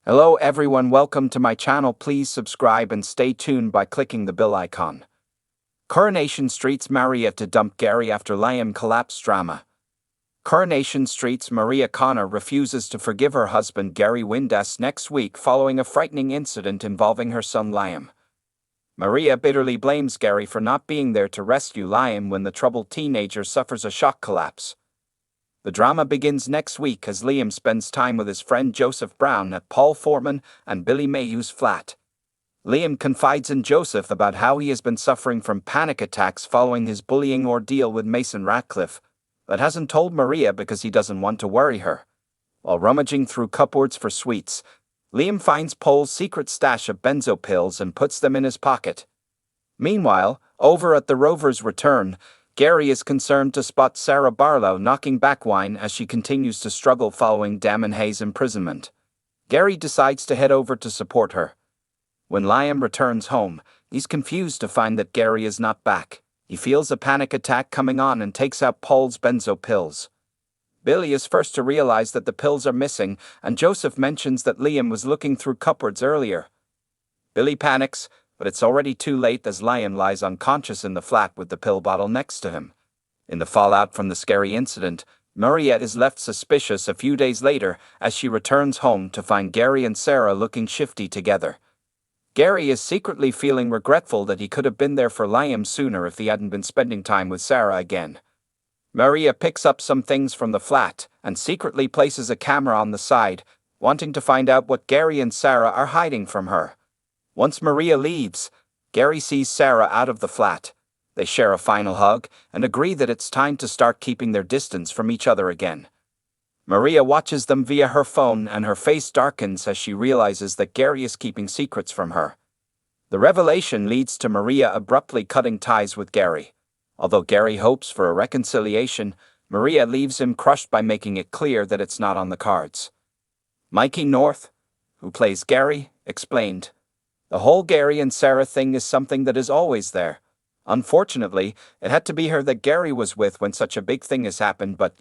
Hello everyone, welcome to my channel. Please subscribe and stay tuned by clicking the bell icon. Coronation Street's Maria to dump Gary after Liam collapse drama. Coronation Street's Maria Connor refuses to forgive her husband Gary Windass next week following a frightening incident involving her son Liam. Maria bitterly blames Gary for not being there to rescue Liam when the troubled teenager suffers a shock collapse. The drama begins next week as Liam spends time with his friend Joseph Brown at Paul Foreman and Billy Mayhew's flat. Liam confides in Joseph about how he has been suffering from panic attacks following his bullying ordeal with Mason Ratcliffe, but hasn't told Maria because he doesn't want to worry her. While rummaging through cupboards for sweets, Liam finds Paul's secret stash of benzo pills and puts them in his pocket. Meanwhile, over at the Rover's return, Gary is concerned to spot Sarah Barlow knocking back wine as she continues to struggle following Damon Hay's imprisonment. Gary decides to head over to support her. When Liam returns home, he's confused to find that Gary is not back. He feels a panic attack coming on and takes out Paul's benzo pills. Billy is first to realize that the pills are missing, and Joseph mentions that Liam was looking through cupboards earlier. Billy panics, but it's already too late as Liam lies unconscious in the flat with the pill bottle next to him. In the fallout from the scary incident, Mariette is left suspicious a few days later as she returns home to find Gary and Sarah looking shifty together. Gary is secretly feeling regretful that he could have been there for Liam sooner if he hadn't been spending time with Sarah again. Maria picks up some things from the flat and secretly places a camera on the side, wanting to find out what Gary and Sarah are hiding from her. Once Maria leaves, Gary sees Sarah out of the flat. They share a final hug and agree that it's time to start keeping their distance from each other again. Maria watches them via her phone and her face darkens as she realizes that Gary is keeping secrets from her. The revelation leads to Maria abruptly cutting ties with Gary. Although Gary hopes for a reconciliation, Maria leaves him crushed by making it clear that it's not on the cards. Mikey North, who plays Gary, explained, "The whole Gary and Sarah thing is something that is always there. Unfortunately, it had to be her that Gary was with when such a big thing has happened, but,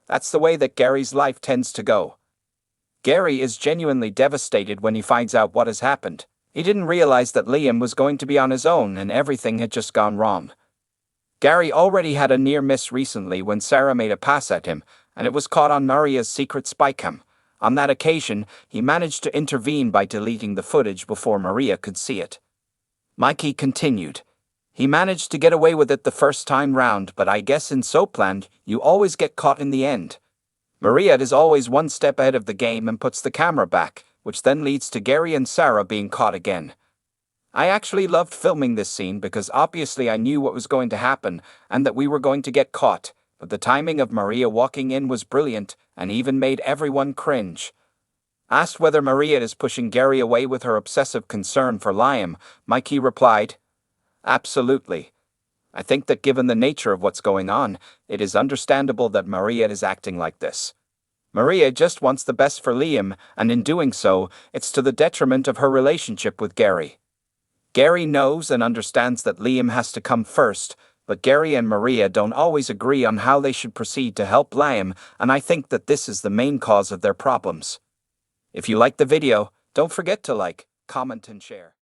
that's the way that Gary's life tends to go." Gary is genuinely devastated when he finds out what has happened. He didn't realize that Liam was going to be on his own and everything had just gone wrong. Gary already had a near miss recently when Sarah made a pass at him, and it was caught on Maria's secret spy cam. On that occasion, he managed to intervene by deleting the footage before Maria could see it. Mikey continued, "He managed to get away with it the first time round, but I guess in Soapland, you always get caught in the end. Maria is always one step ahead of the game and puts the camera back, which then leads to Gary and Sarah being caught again. I actually loved filming this scene because obviously I knew what was going to happen and that we were going to get caught. But the timing of Maria walking in was brilliant and even made everyone cringe." Asked whether Maria is pushing Gary away with her obsessive concern for Liam, Mikey replied, "Absolutely. I think that given the nature of what's going on, it is understandable that Maria is acting like this. Maria just wants the best for Liam, and in doing so, it's to the detriment of her relationship with Gary. Gary knows and understands that Liam has to come first, but Gary and Maria don't always agree on how they should proceed to help Liam, and I think that this is the main cause of their problems." If you like the video, don't forget to like, comment and share.